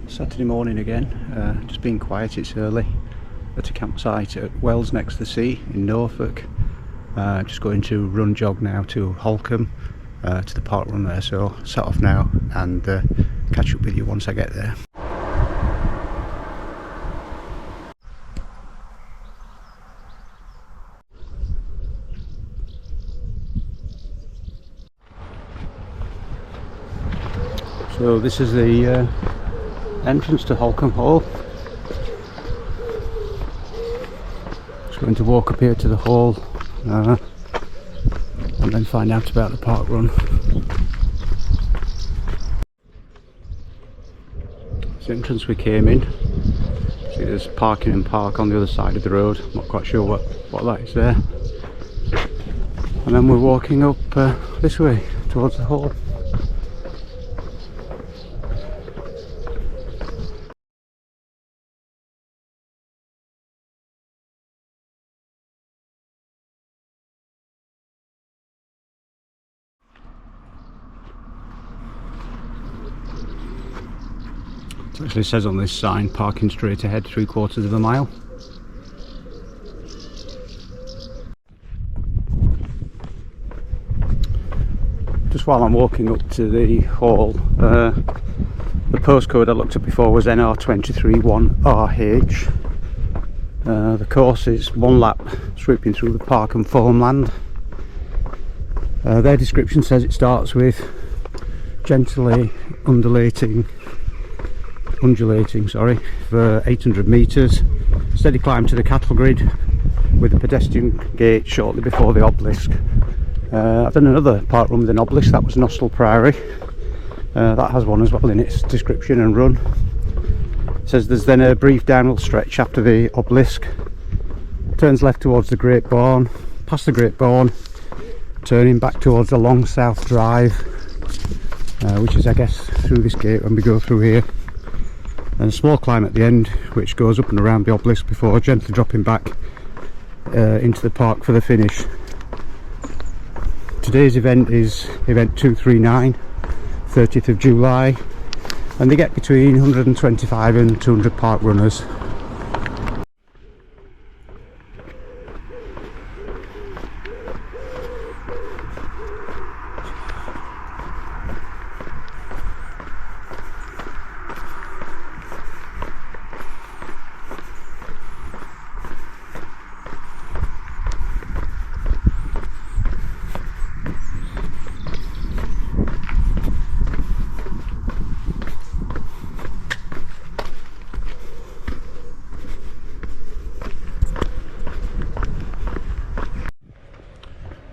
Saturday morning again, just being quiet, it's early, at a campsite at Wells next to the sea in Norfolk. Just going to run jog now to Holkham, to the park run there, so set off now and catch up with you once I get there. So this is the entrance to Holkham Hall. Just going to walk up here to the hall and then find out about the park run. It's the entrance we came in. See, there's parking and park on the other side of the road. I'm not quite sure what that is there. And then we're walking up this way towards the hall. It actually says on this sign, parking straight ahead 3/4 of a mile. Just while I'm walking up to the hall, the postcode I looked at before was NR231RH. The course is 1 lap swooping through the park and foamland. Their description says it starts with gently undulating for 800 metres, steady climb to the cattle grid with a pedestrian gate shortly before the obelisk. I've done another park run with an obelisk, that was Nostell Priory. That has one as well in its description and run. It says there's then a brief downhill stretch after the obelisk, turns left towards the Great Bourne, past the Great Bourne, turning back towards the long south drive, which is I guess through this gate when we go through here. And a small climb at the end which goes up and around the obelisk before gently dropping back into the park for the finish. Today's event is event 239, 30th of July, and they get between 125 and 200 park runners.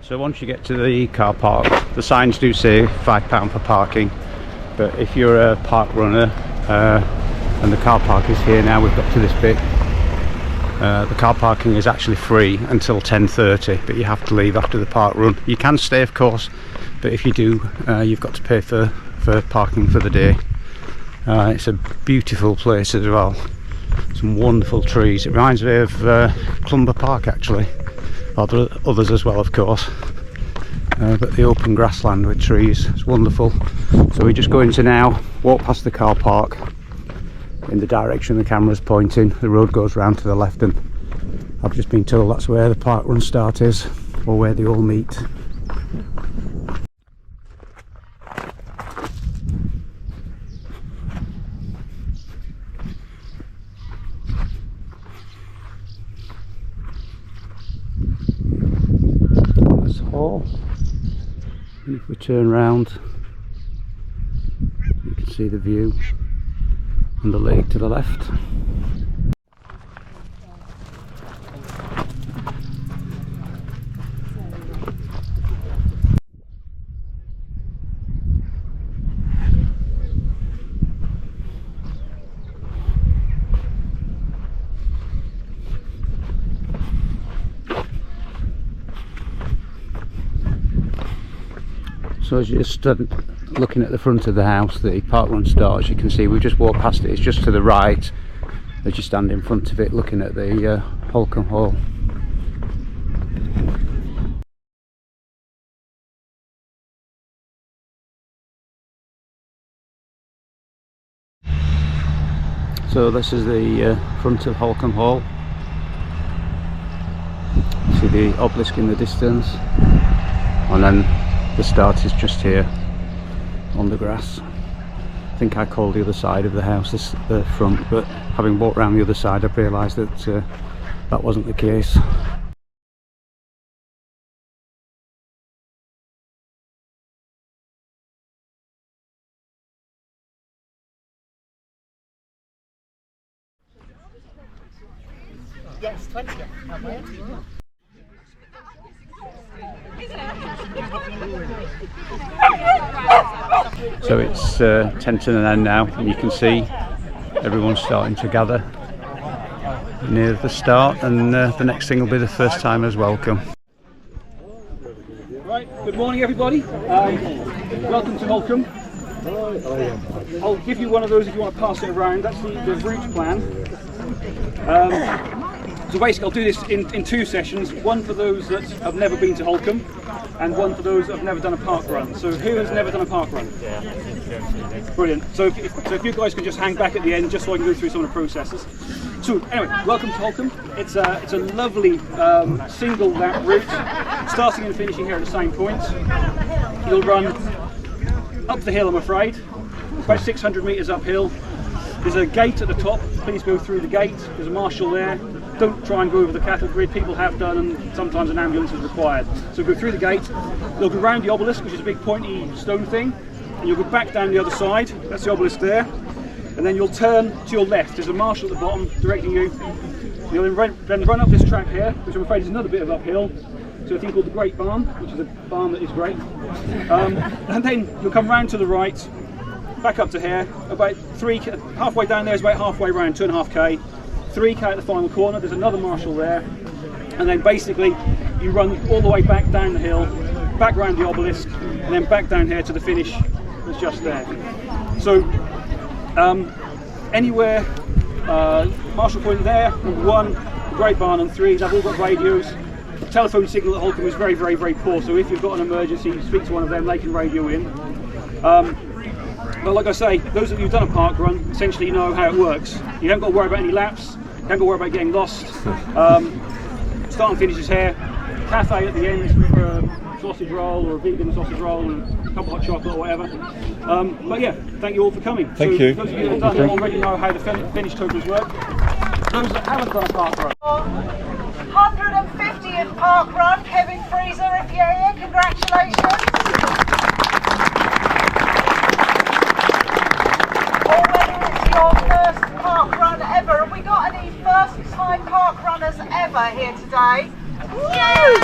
So once you get to the car park, the signs do say £5 for parking, but if you're a park runner and the car park is here now, we've got to this bit, the car parking is actually free until 10:30, but you have to leave after the park run. You can stay of course, but if you do, you've got to pay for parking for the day. It's a beautiful place as well, some wonderful trees. It reminds me of Clumber Park actually. Others as well of course, but the open grassland with trees, it's wonderful. So we're just going to now walk past the car park in the direction the camera's pointing. The road goes round to the left and I've just been told that's where the park run start is, or where they all meet. And if we turn round, you can see the view and the lake to the left. So as you're just looking at the front of the house, the park run starts, you can see we just walked past it. It's just to the right as you stand in front of it looking at the Holkham Hall. So this is the front of Holkham Hall. See the obelisk in the distance, and then the start is just here on the grass. I think I called the other side of the house the front, but having walked around the other side I've realised that that wasn't the case. Yes, 20. So it's 10 to an end now, and you can see everyone's starting to gather near the start, and the next thing will be the first timers welcome. Right, good morning everybody. Welcome to Holkham. I'll give you one of those if you want to pass it around. That's the route plan. So basically I'll do this in two sessions, one for those that have never been to Holkham and one for those that have never done a park run. So who has never done a park run? Brilliant. So if you guys can just hang back at the end just so I can go through some of the processes. So anyway, welcome to Holkham. It's a lovely single lap route, starting and finishing here at the same point. You'll run up the hill, I'm afraid, about 600 metres uphill. There's a gate at the top, please go through the gate. There's a marshal there. Don't try and go over the cattle grid, people have done, and sometimes an ambulance is required. So go through the gate, you'll go round the obelisk, which is a big pointy stone thing, and you'll go back down the other side, that's the obelisk there, and then you'll turn to your left. There's a marshal at the bottom directing you. You'll then run up this track here, which I'm afraid is another bit of uphill, to a thing called the Great Barn, which is a barn that is great. And then you'll come round to the right, back up to here, about halfway down there is about halfway round, 2.5k, 3k at the final corner, there's another marshal there, and then basically you run all the way back down the hill, back round the obelisk, and then back down here to the finish that's just there. So anywhere, marshal point there, number 1, the Great Barn, and 3, they've all got radios. The telephone signal at Holkham is very, very, very poor, so if you've got an emergency, speak to one of them, they can radio in. But like I say, those of you who've done a park run essentially know how it works. You haven't got to worry about any laps, you haven't got to worry about getting lost. Start and finish is here. Cafe at the end for a sausage roll or a vegan sausage roll and a cup of hot chocolate or whatever. But yeah, thank you all for coming. Thank you. Those of you that have done it already know how the finish totals work. Those that haven't done a park run. 150th park run, Kevin Freezer, if you're here, congratulations. Or whether it's your first park run ever. Have we got any first time park runners ever here today? Yay!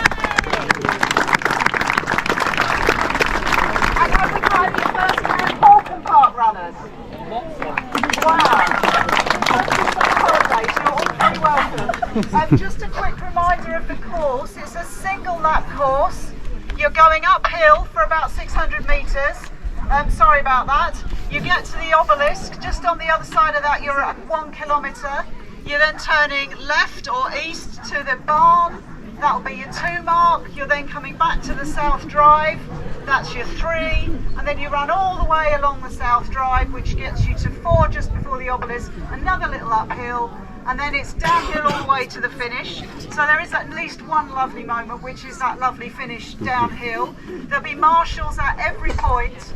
And have we got any first time Holkham park runners? Wow. You're all very welcome. Just a quick reminder of the course. It's a single lap course. You're going uphill for about 600 metres. Sorry about that. You get to the obelisk. Just on the other side of that you're at 1 kilometre. You're then turning left or east to the barn. That'll be your 2 mark. You're then coming back to the South Drive. That's your 3. And then you run all the way along the South Drive, which gets you to 4 just before the obelisk. Another little uphill. And then it's downhill all the way to the finish. So there is at least one lovely moment, which is that lovely finish downhill. There'll be marshals at every point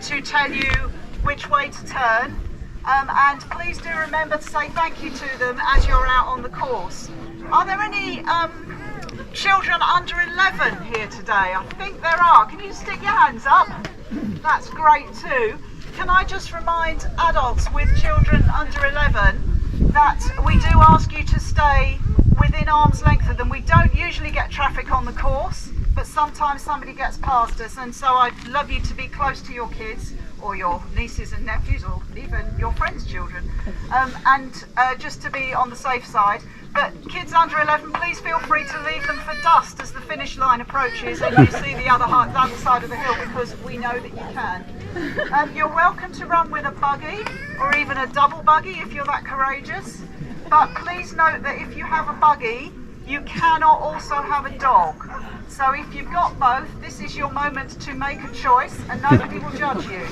to tell you which way to turn. And please do remember to say thank you to them as you're out on the course. Are there any children under 11 here today? I think there are. Can you stick your hands up? That's great too. Can I just remind adults with children under 11 that we do ask you to stay within arm's length of them. We don't usually get traffic on the course, but sometimes somebody gets past us, and so I'd love you to be close to your kids or your nieces and nephews or even your friends' children, and just to be on the safe side. But kids under 11, please feel free to leave them for dust as the finish line approaches and you see the other side of the hill, because we know that you can. You're welcome to run with a buggy or even a double buggy if you're that courageous. But please note that if you have a buggy, you cannot also have a dog. So if you've got both, this is your moment to make a choice and nobody will judge you.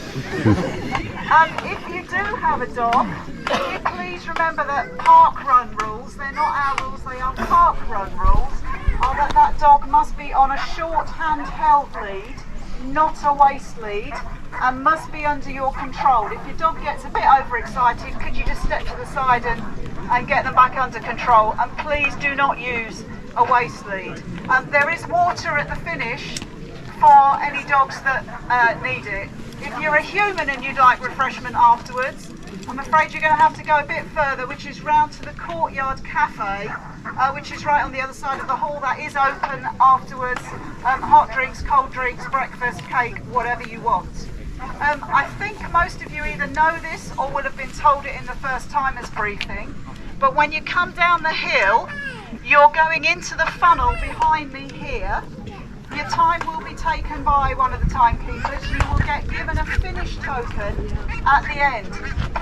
If you do have a dog, Can you please remember that park run rules, they're not our rules, they are park run rules, are that that dog must be on a short handheld lead, not a waist lead, and must be under your control. If your dog gets a bit overexcited, could you just step to the side and get them back under control? And please do not use a waist lead. There is water at the finish for any dogs that need it. If you're a human and you'd like refreshment afterwards, I'm afraid you're going to have to go a bit further, which is round to the Courtyard Cafe, which is right on the other side of the hall. That is open afterwards. Hot drinks, cold drinks, breakfast, cake, whatever you want. I think most of you either know this or will have been told it in the first timers briefing, but when you come down the hill, you're going into the funnel behind me here. Your time will be taken by one of the timekeepers. You will get given a finish token at the end.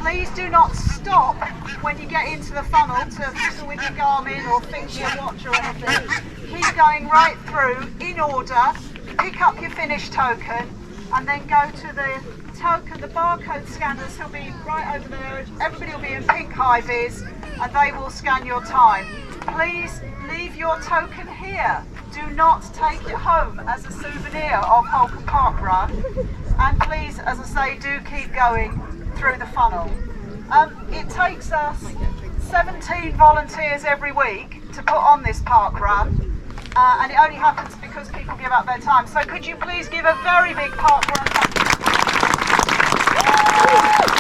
Please do not stop when you get into the funnel to fiddle with your Garmin or fix your watch or anything. Keep going right through in order, pick up your finish token, and then go to the token, the barcode scanners will be right over there. Everybody will be in pink high-vis and they will scan your time. Please leave your token here. Do not take it home as a souvenir of Holkham Park Run. And please, as I say, do keep going through the funnel. It takes us 17 volunteers every week to put on this park run. And it only happens because people give up their time. So could you please give a very big park run thank you.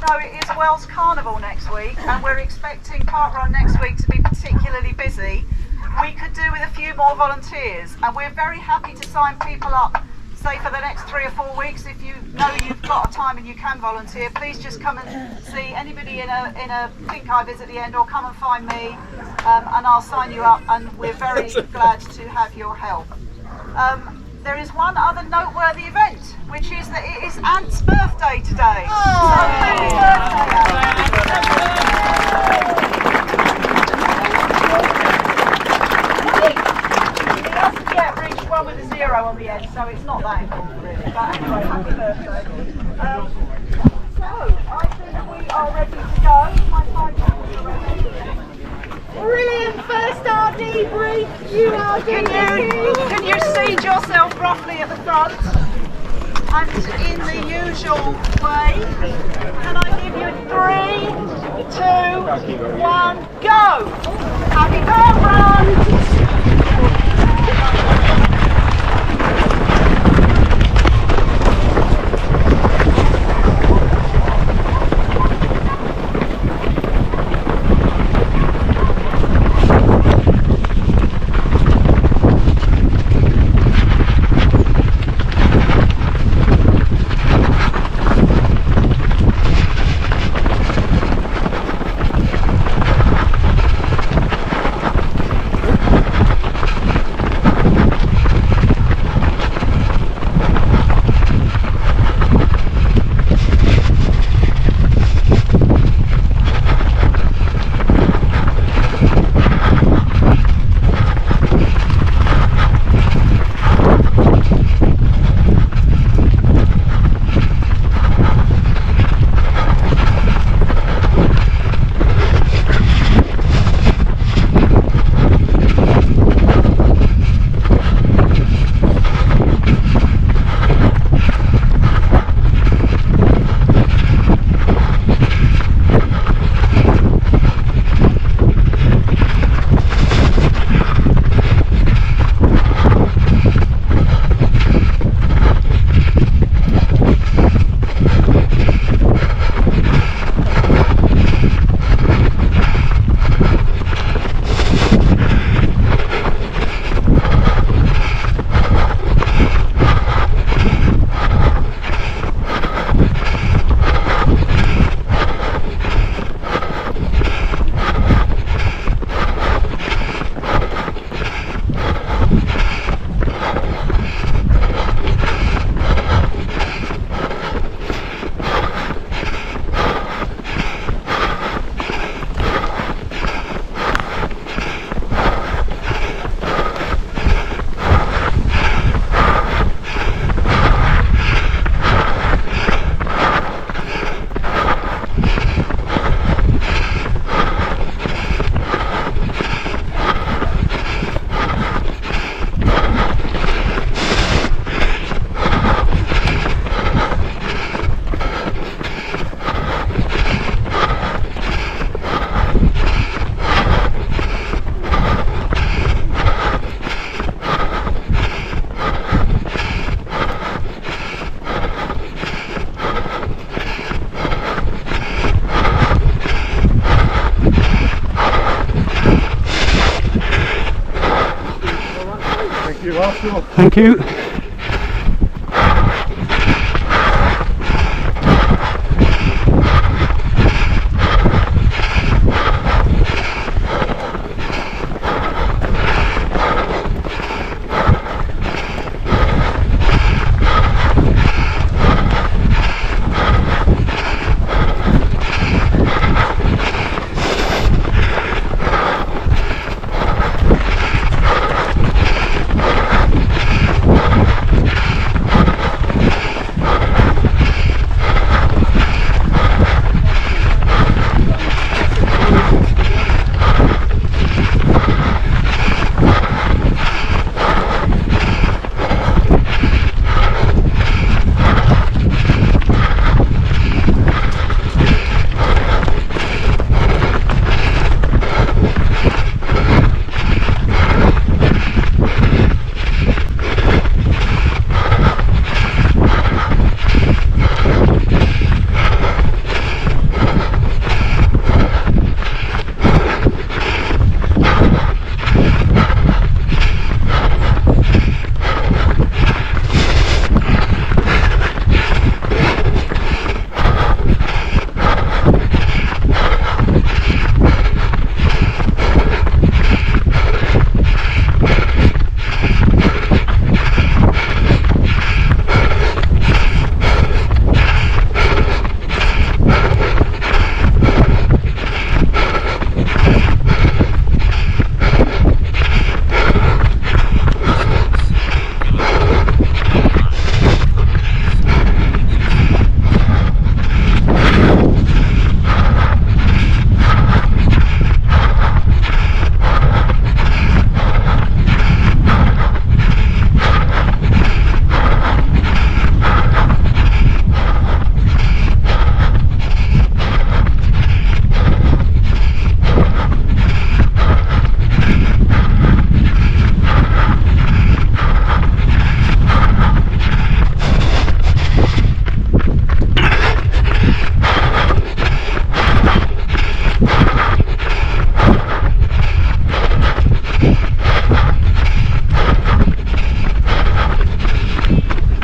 No, it is Wells Carnival next week, and we're expecting Parkrun next week to be particularly busy. We could do with a few more volunteers, and we're very happy to sign people up, say for the next 3 or 4 weeks. If you know you've got a time and you can volunteer, please just come and see anybody in a pink high-vis at the end, or come and find me, and I'll sign you up, and we're very glad to have your help. There is one other noteworthy event, which is that it is Ant's birthday today. So happy birthday, Ant. He hasn't yet reached one with a 0 on the end, so it's not that important really. But anyway, happy birthday. So I think we are ready to go. My 5 minutes are ready. Brilliant first hour debrief. You are doing Can you seat yourself roughly at the front? And in the usual way, can I give you 3, 2, 1, go! Happy Park Run! you are, sure. Thank you.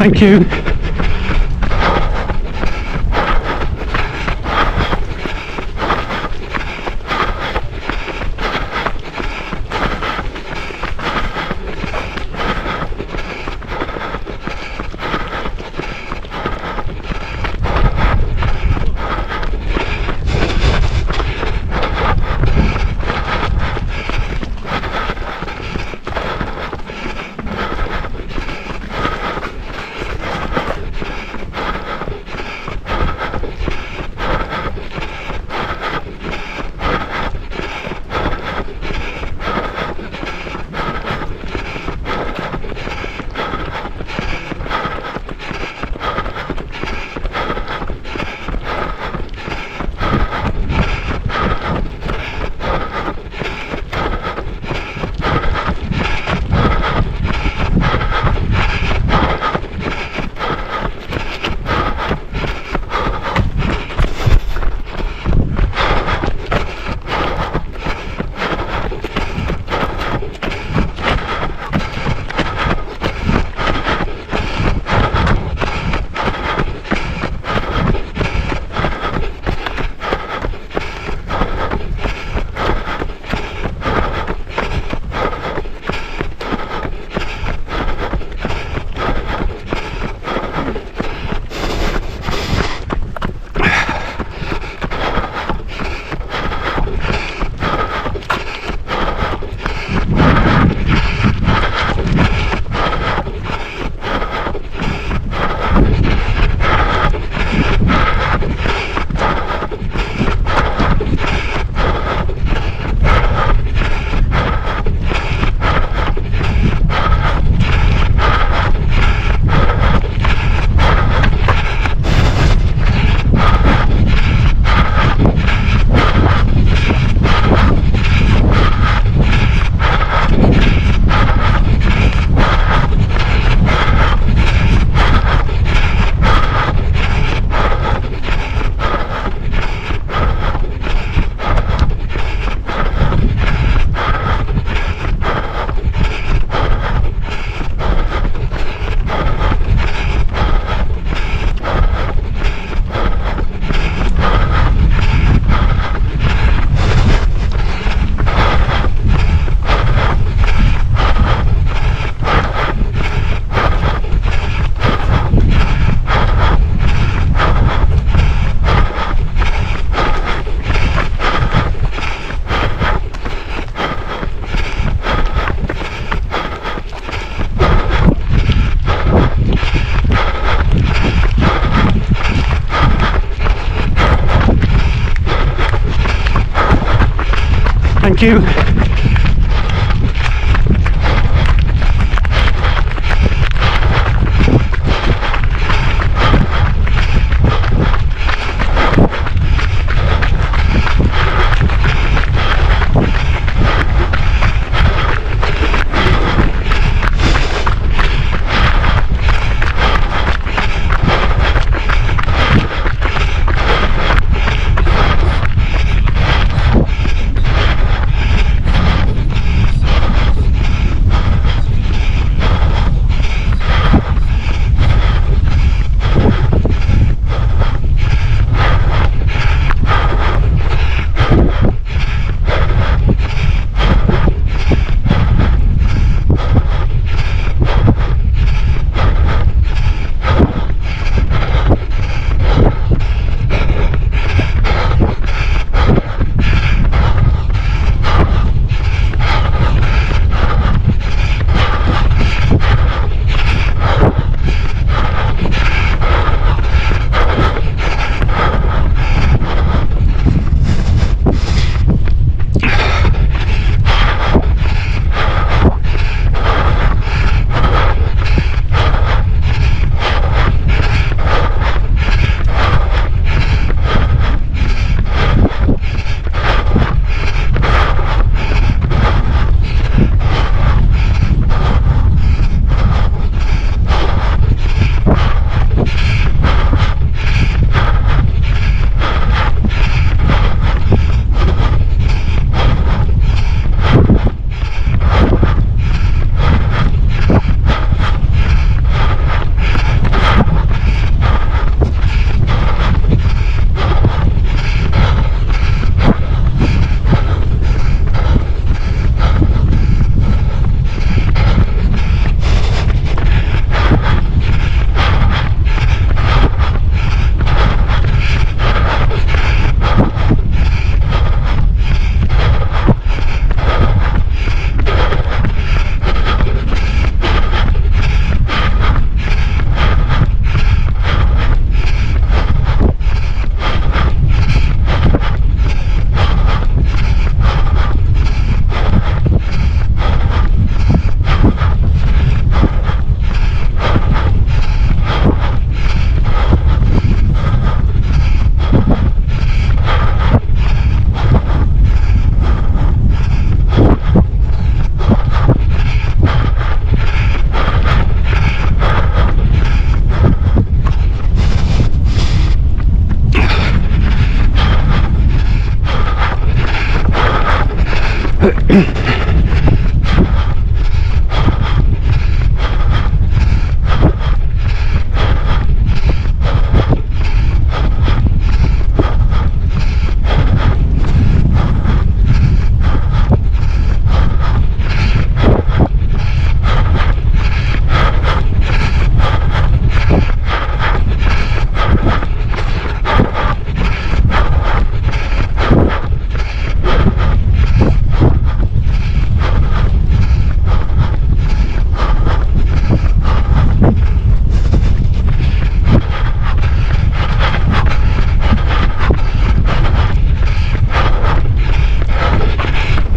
Thank you. Thank you.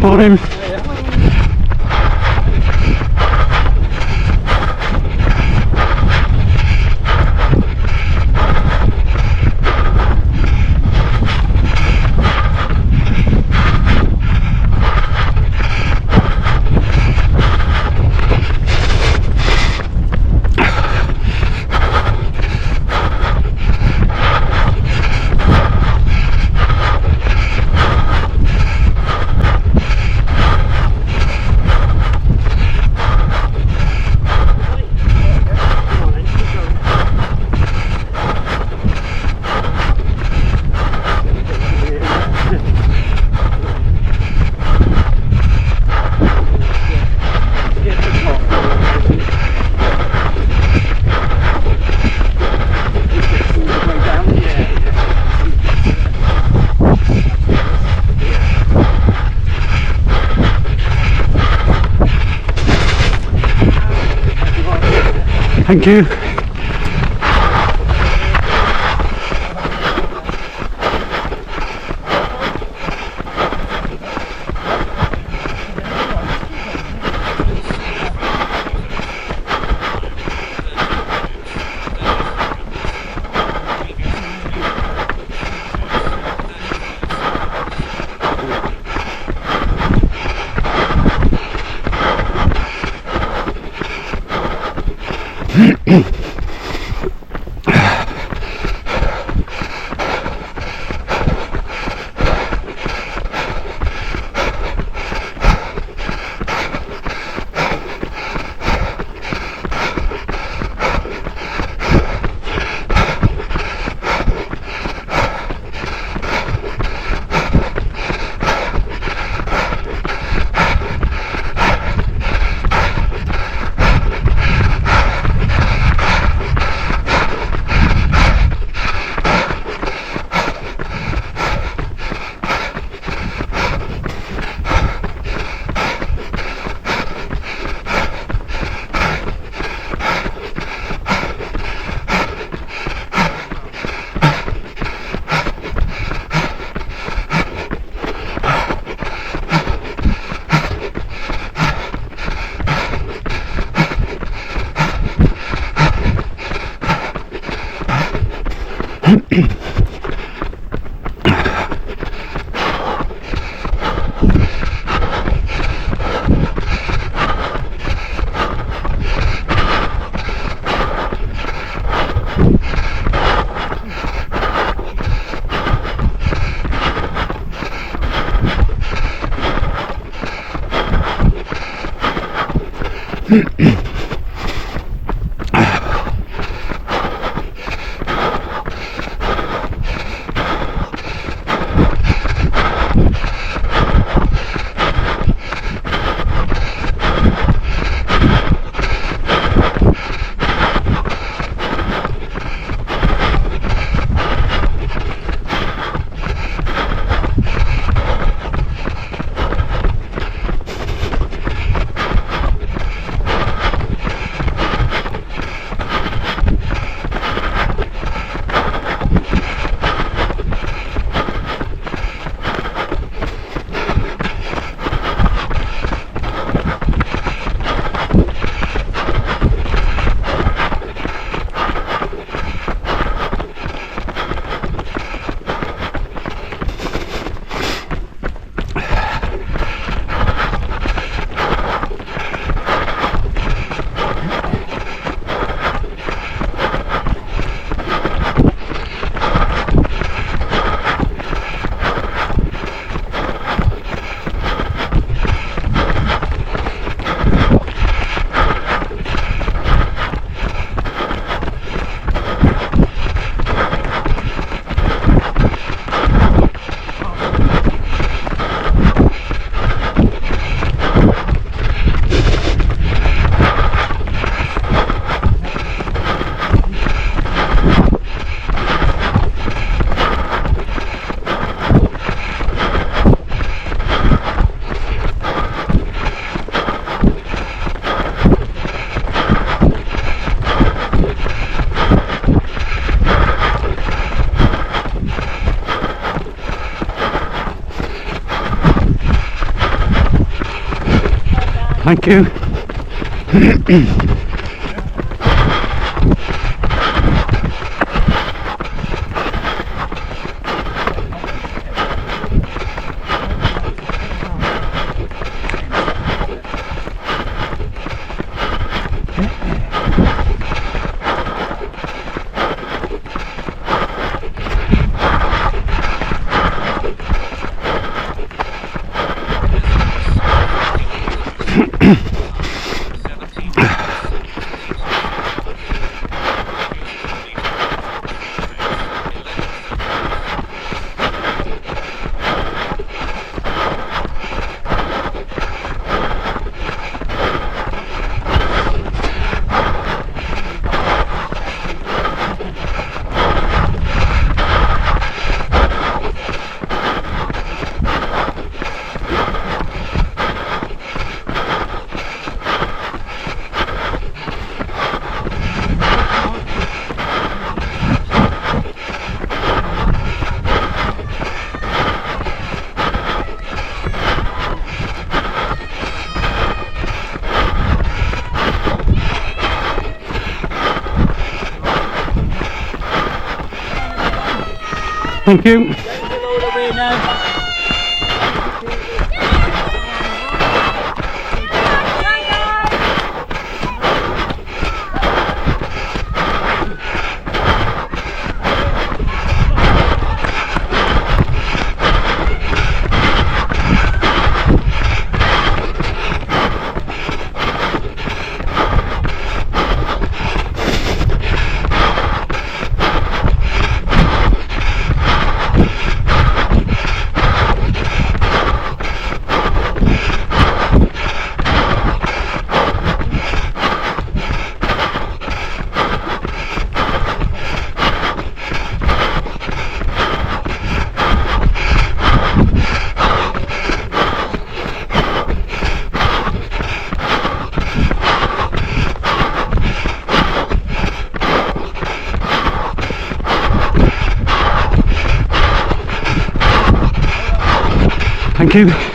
Morning. Thank you. Thank you. Thank you. Thank you.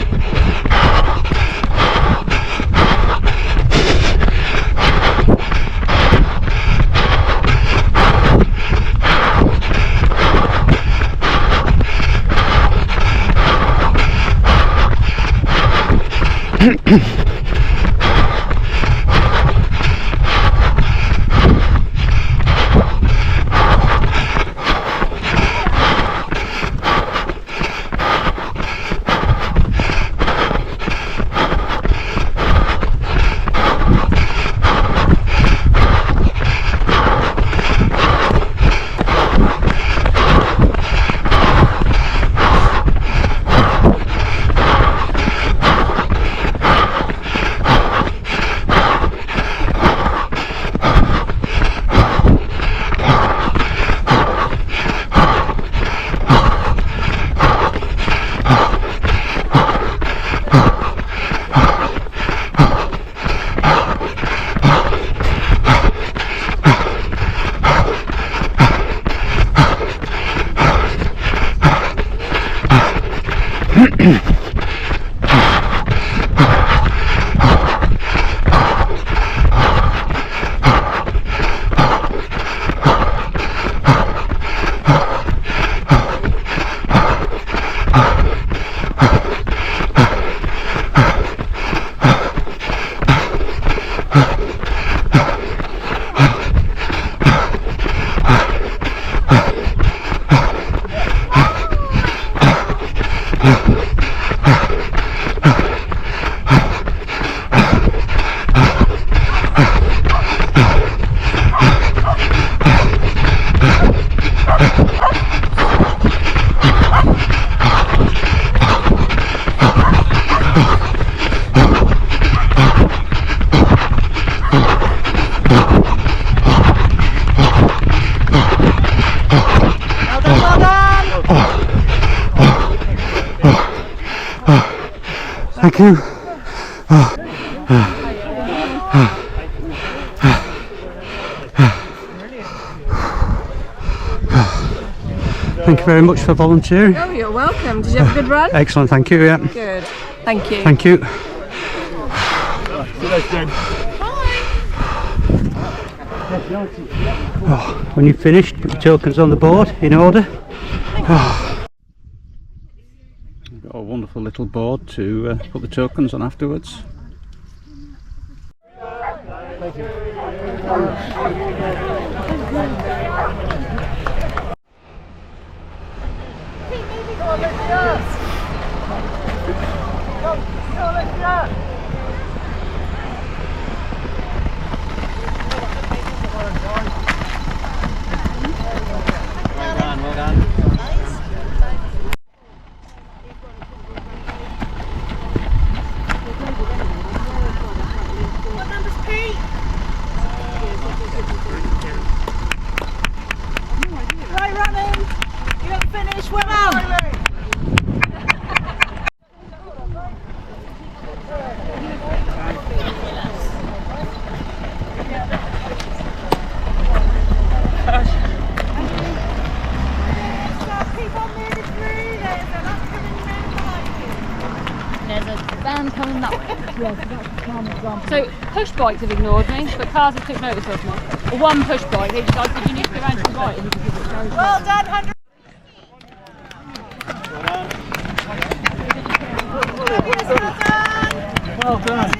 Thank you. Thank you very much for volunteering. Oh, you're welcome. Did you have a good run? Excellent, thank you. Yeah. Good. Thank you. Thank you. Oh, when you've finished, put your tokens on the board in order. Oh. We've got a wonderful little board to put the tokens on afterwards. Thank you. Well done. What number's Pete? Right running. You don't finish. Well done. There's a van coming that way. So push bikes have ignored me, but cars have took notice of me. Or one push bike, they decided, did you need to go around to the right? And you could give it a go. Well done, 100. Well done.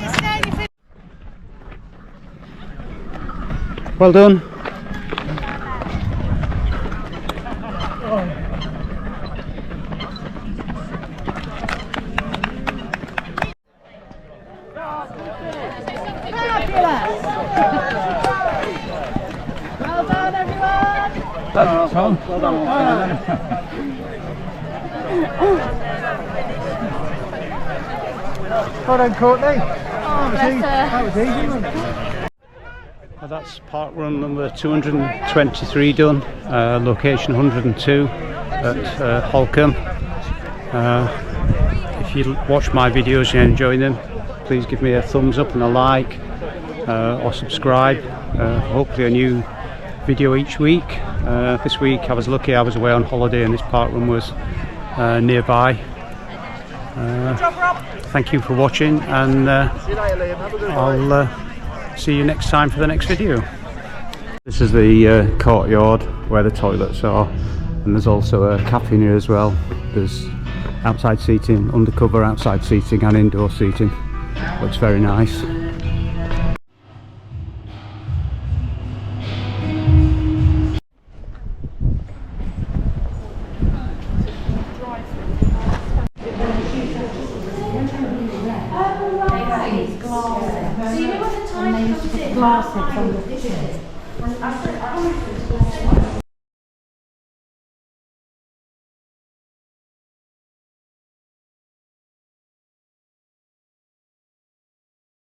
Well done. Well done, everyone. Well done. Well done. Well done, Courtney. Oh, bless her. That was easy, wasn't it? That's park run number 223 done, location 102 at Holkham. If you watch my videos and enjoy them, please give me a thumbs up and a like, or subscribe. Hopefully a new video each week. This week I was lucky, I was away on holiday and this park run was nearby. Thank you for watching, and I'll see you next time for the next video. This is the courtyard where the toilets are, and there's also a cafe in here as well. There's outside seating, undercover outside seating and indoor seating. Looks very nice. So you know what the time is?